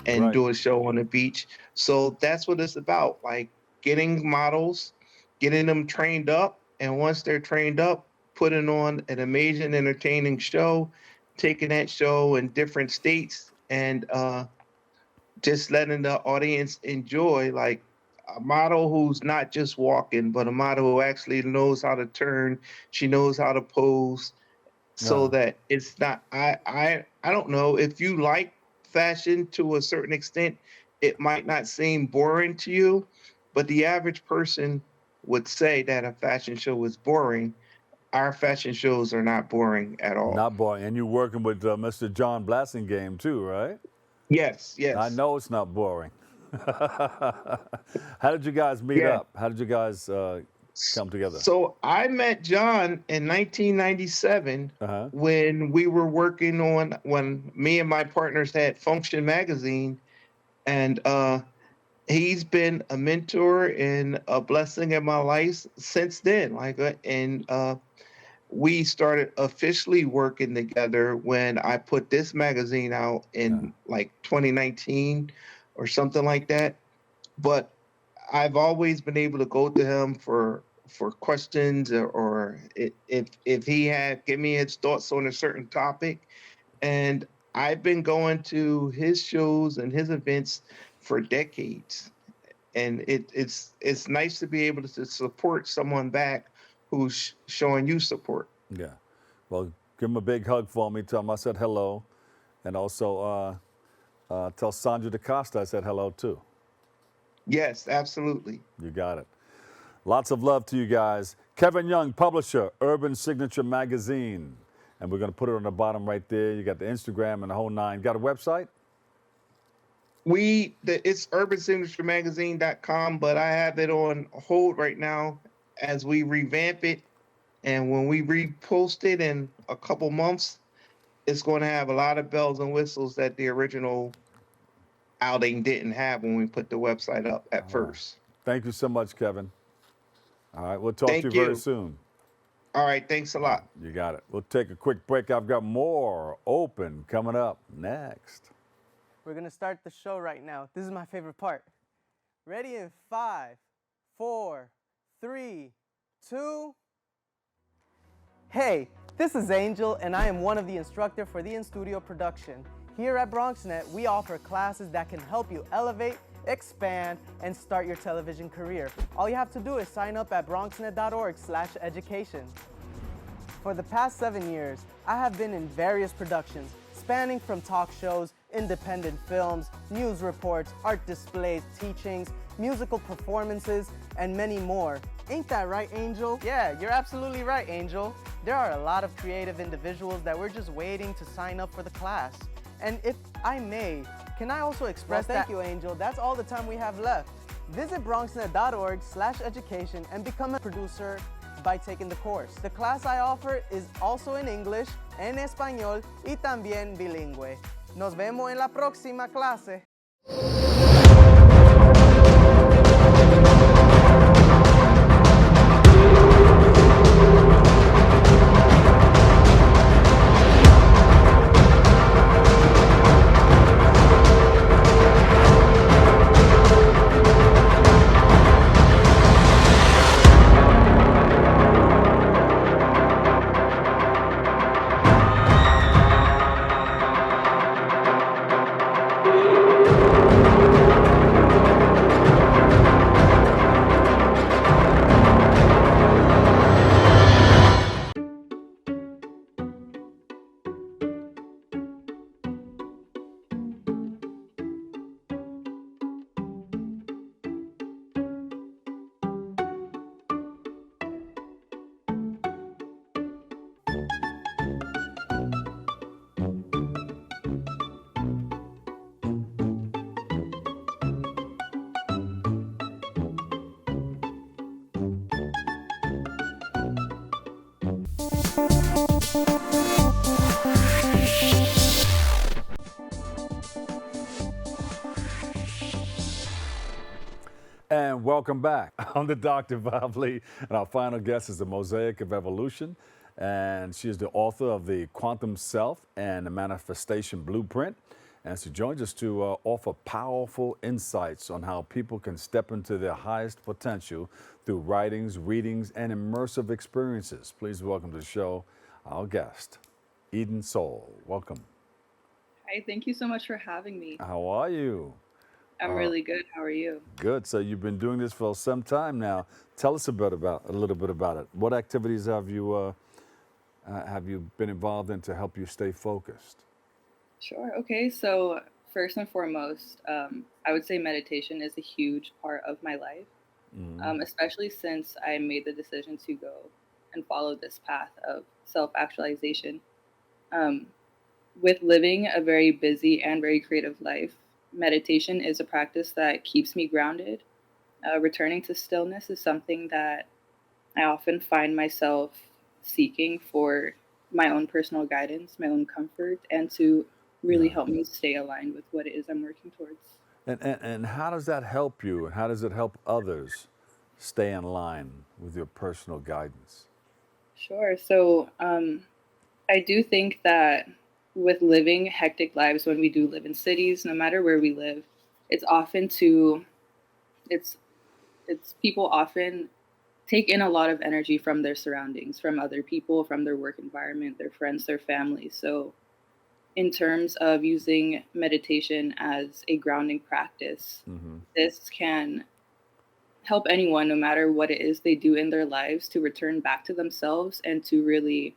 and do a show on the beach. So that's what it's about, like getting models, getting them trained up, and once they're trained up, putting on an amazing, entertaining show, taking that show in different states, and just letting the audience enjoy, like, a model who's not just walking, but a model who actually knows how to turn. She knows how to pose, so that it's not. I don't know, if you like fashion to a certain extent, it might not seem boring to you, but the average person would say that a fashion show is boring. Our fashion shows are not boring at all. Not boring. And you're working with Mr. John Blassingame too, right? Yes. I know it's not boring. How did you guys meet up? How did you guys come together? So I met John in 1997 when we were working on, when me and my partners had Function magazine, and he's been a mentor and a blessing in my life since then. We started officially working together when I put this magazine out in like 2019 or something like that. But I've always been able to go to him for questions, or if he had give me his thoughts on a certain topic. And I've been going to his shows and his events for decades. and it's nice to be able to support someone back who's showing you support. Yeah. Well, give him a big hug for me. Tell him I said hello. And also tell Sandra DaCosta I said hello too. Yes, absolutely. You got it. Lots of love to you guys. Kevin Young, publisher, Urban Signature Magazine. And we're going to put it on the bottom right there. You got the Instagram and the whole nine. Got a website? It's urbansignaturemagazine.com, but I have it on hold right now as we revamp it. And when we repost it in a couple months, it's going to have a lot of bells and whistles that the original outing didn't have when we put the website up at first. Thank you so much, Kevin. All right, we'll talk to you very soon. All right, thanks a lot. You got it. We'll take a quick break. I've got more Open coming up next. We're going to start the show right now. This is my favorite part. Ready in 5, 4, 3, 2. Hey, this is Angel, and I am one of the instructors for the in-studio production. Here at BronxNet, we offer classes that can help you elevate, expand, and start your television career. All you have to do is sign up at bronxnet.org/education. For the past 7 years, I have been in various productions, spanning from talk shows, independent films, news reports, art displays, teachings, musical performances, and many more. Ain't that right, Angel? Yeah, you're absolutely right, Angel. There are a lot of creative individuals that we're just waiting to sign up for the class. And if I may, can I also express thank you, Angel. That's all the time we have left. Visit bronxnet.org/education and become a producer by taking the course. The class I offer is also in English, en español y también bilingüe. Nos vemos en la próxima clase. And welcome back. I'm the Dr. Bob Lee, and our final guest is the Mosaic of Evolution, and she is the author of the Quantum Self and the Manifestation Blueprint. And she joins us to offer powerful insights on how people can step into their highest potential through writings, readings, and immersive experiences. Please welcome to the show our guest, Eden Soul. Welcome. Hi, thank you so much for having me. How are you? I'm really good. How are you? Good. So you've been doing this for some time now. Tell us a little bit about it. What activities have you been involved in to help you stay focused? Sure. Okay. So first and foremost, I would say meditation is a huge part of my life, especially since I made the decision to go and follow this path of self-actualization. With living a very busy and very creative life, meditation is a practice that keeps me grounded. Returning to stillness is something that I often find myself seeking for my own personal guidance, my own comfort, and to really help me stay aligned with what it is I'm working towards. And how does that help you? And how does it help others stay in line with your personal guidance? Sure. So I do think that with living hectic lives, when we do live in cities, no matter where we live, it's people often take in a lot of energy from their surroundings, from other people, from their work environment, their friends, their family. So in terms of using meditation as a grounding practice, this can help anyone, no matter what it is they do in their lives, to return back to themselves and to really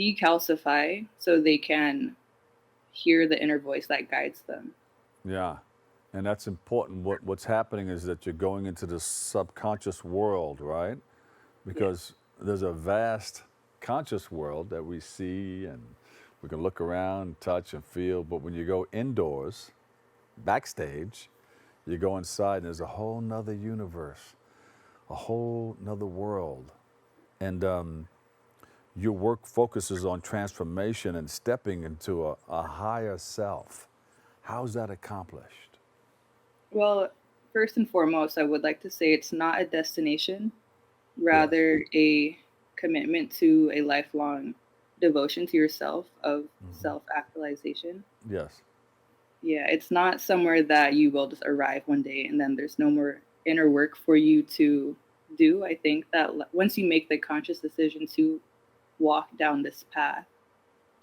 decalcify so they can hear the inner voice that guides them. Yeah. And that's important. What's happening is that you're going into the subconscious world, right? Because there's a vast conscious world that we see and we can look around, touch and feel. But when you go indoors, backstage, you go inside and there's a whole nother universe, a whole nother world. And your work focuses on transformation and stepping into a higher self. How's that accomplished? Well, first and foremost, I would like to say it's not a destination, rather a commitment to a lifelong devotion to yourself of self-actualization. Yes. Yeah, it's not somewhere that you will just arrive one day and then there's no more inner work for you to do. I think that once you make the conscious decision to walk down this path,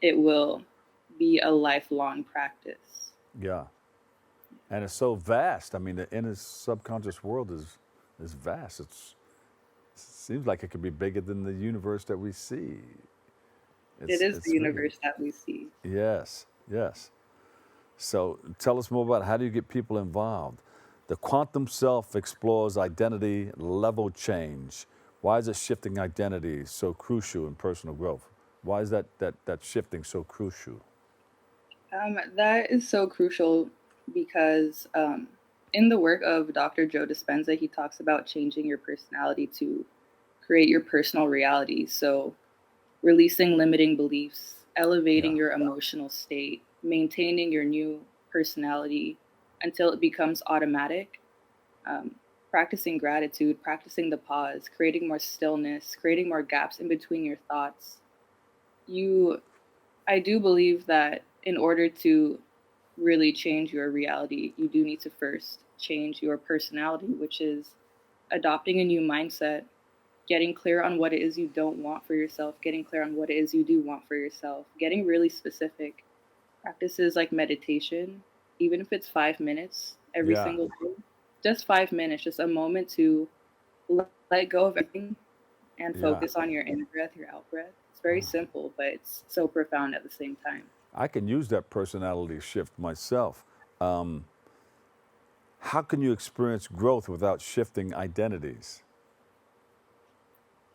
it will be a lifelong practice. Yeah. And it's so vast. I mean, the inner subconscious world is vast. It seems like it could be bigger than the universe that we see. It is the universe that we see. Yes, yes. So tell us more about how do you get people involved? The quantum self explores identity level change. Why is it shifting identity so crucial in personal growth? Why is that shifting so crucial? That is so crucial because in the work of Dr. Joe Dispenza, he talks about changing your personality to create your personal reality. So releasing limiting beliefs, elevating your emotional state, maintaining your new personality until it becomes automatic, practicing gratitude, practicing the pause, creating more stillness, creating more gaps in between your thoughts. I do believe that in order to really change your reality, you do need to first change your personality, which is adopting a new mindset, getting clear on what it is you don't want for yourself, getting clear on what it is you do want for yourself, getting really specific. Practices like meditation, even if it's 5 minutes every single day, just 5 minutes, just a moment to let go of everything and focus on your in breath, your out breath. It's very simple, but it's so profound at the same time. I can use that personality shift myself. How can you experience growth without shifting identities?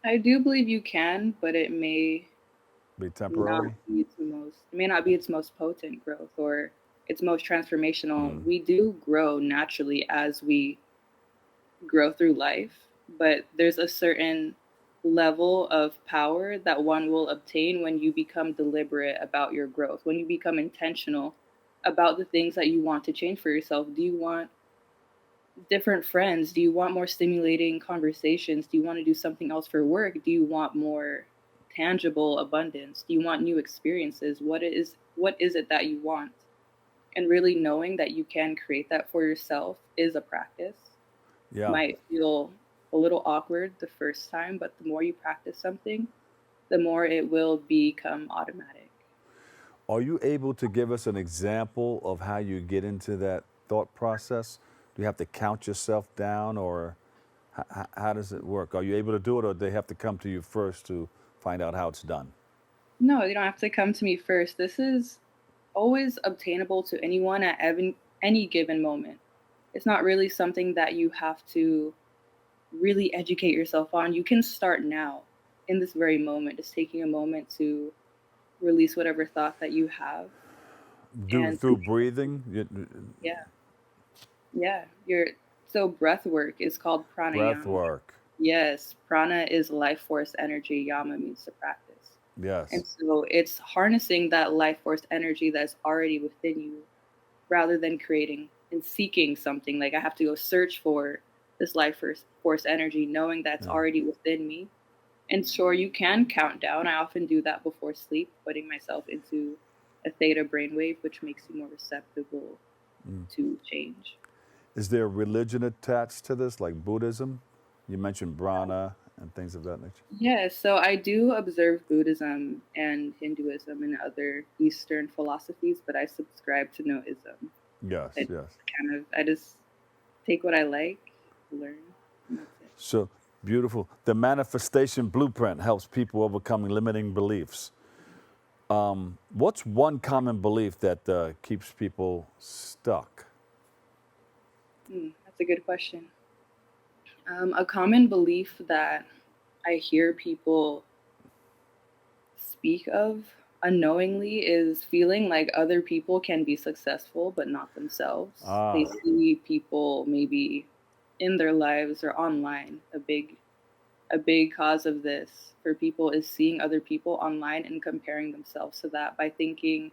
I do believe you can, but it may be temporary. It may not be its most potent growth or its most transformational. We do grow naturally as we grow through life, but there's a certain level of power that one will obtain when you become deliberate about your growth, when you become intentional about the things that you want to change for yourself. Do you want different friends? Do you want more stimulating conversations? Do you want to do something else for work? Do you want more tangible abundance? Do you want new experiences? What is it that you want? And really knowing that you can create that for yourself is a practice. Yeah. Might feel a little awkward the first time, but the more you practice something, the more it will become automatic. Are you able to give us an example of how you get into that thought process? Do you have to count yourself down, or how does it work? Are you able to do it, or do they have to come to you first to find out how it's done? No, you don't have to come to me first. This is always obtainable to anyone at any given moment. It's not really something that you have to really educate yourself on. You can start now in this very moment, just taking a moment to release whatever thought that you have. Through breathing? Yeah. So breath work is called pranayama. Breath work. Yes. Prana is life force energy. Yama means to practice. Yes. And so it's harnessing that life force energy that's already within you rather than creating and seeking something. Like I have to go search for this life force energy, knowing that's already within me. And sure, you can count down. I often do that before sleep, putting myself into a theta brainwave, which makes you more receptible to change. Is there religion attached to this, like Buddhism? You mentioned Brahma and things of that nature. Yeah, so I do observe Buddhism and Hinduism and other Eastern philosophies, but I subscribe to no ism. Yes, yes. I just take what I like, learn. So beautiful. The manifestation blueprint helps people overcoming limiting beliefs. What's one common belief that keeps people stuck? That's a good question. A common belief that I hear people speak of unknowingly is feeling like other people can be successful but not themselves. They see people maybe in their lives or online. A big cause of this for people is seeing other people online and comparing themselves to that by thinking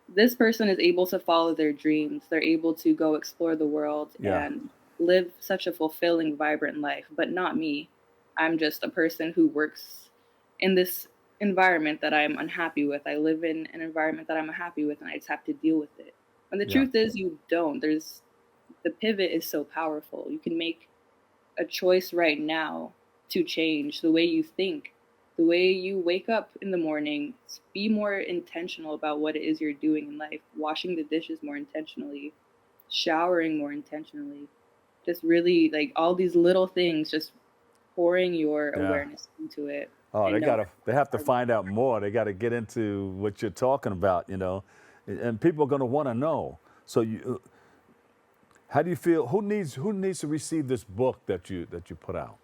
this person is able to follow their dreams. They're able to go explore the world and live such a fulfilling, vibrant life, but not me. I'm just a person who works in this environment that I'm unhappy with. I live in an environment that I'm unhappy with, and I just have to deal with it. And the truth is, you don't. The pivot is so powerful. You can make a choice right now to change the way you think, the way you wake up in the morning. Be more intentional about what it is you're doing in life, washing the dishes more intentionally, showering more intentionally, just really like all these little things, just pouring your awareness into it. Oh, they have to find out more. They got to get into what you're talking about, and people are going to want to know. So how do you feel? Who needs to receive this book that you put out?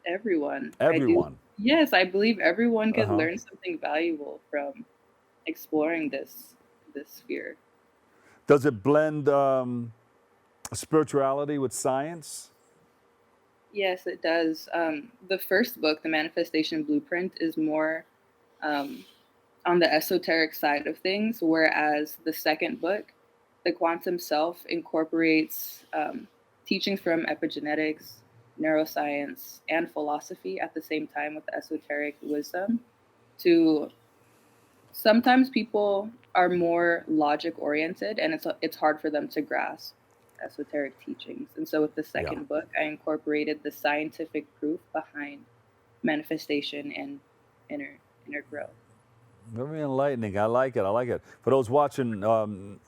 Everyone. Everyone. Yes, I believe everyone could learn something valuable from exploring this sphere. Does it blend spirituality with science? Yes, it does. The first book, The Manifestation Blueprint, is more on the esoteric side of things, whereas the second book, The Quantum Self, incorporates teachings from epigenetics, neuroscience, and philosophy at the same time with the esoteric wisdom. Sometimes people are more logic oriented, and it's hard for them to grasp esoteric teachings. And so with the second book, I incorporated the scientific proof behind manifestation and inner growth. Very enlightening. I like it. For those watching and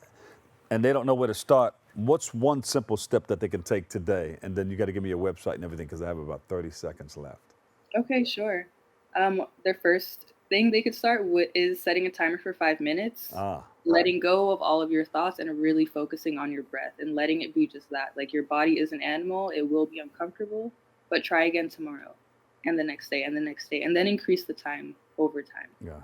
they don't know where to start, what's one simple step that they can take today? And then you got to give me your website and everything because I have about 30 seconds left. Okay, sure. Their first thing they could start with is setting a timer for 5 minutes, letting go of all of your thoughts and really focusing on your breath and letting it be just that. Like, your body is an animal. It will be uncomfortable, but try again tomorrow and the next day and the next day, and then increase the time over time. Yeah.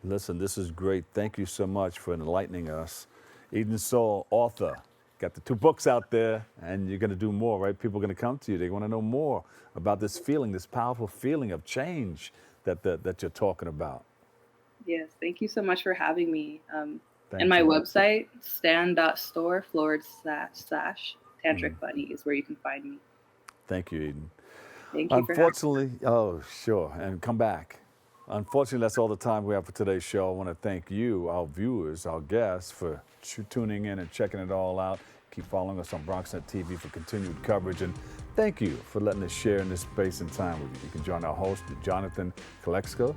Listen, this is great. Thank you so much for enlightening us. Eden Soul, author. Got the 2 books out there, and you're going to do more, right? People are going to come to you. They want to know more about this feeling, this powerful feeling of change that you're talking about. Yes, thank you so much for having me. And my website, stan.store//tantric bunny is where you can find me. Thank you, Eden. Thank you. Unfortunately, sure, and come back. Unfortunately, that's all the time we have for today's show. I want to thank you, our viewers, our guests, for tuning in and checking it all out. Keep following us on BronxNet TV for continued coverage. And thank you for letting us share in this space and time with you. You can join our host, Jonathan Kalexko,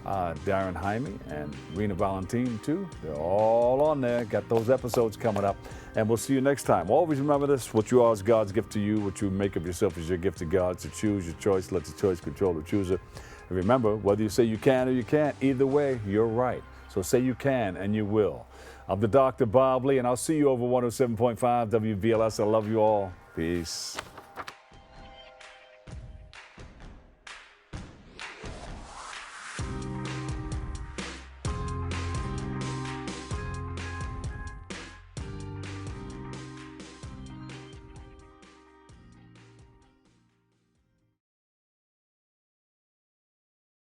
Darren Jaime, and Rena Valentine, too. They're all on there. Got those episodes coming up. And we'll see you next time. Always remember this: what you are is God's gift to you. What you make of yourself is your gift to God. So choose your choice. Let the choice control the chooser. And remember, whether you say you can or you can't, either way, you're right. So say you can and you will. I'm the Dr. Bob Lee, and I'll see you over 107.5 WBLS. I love you all. Peace.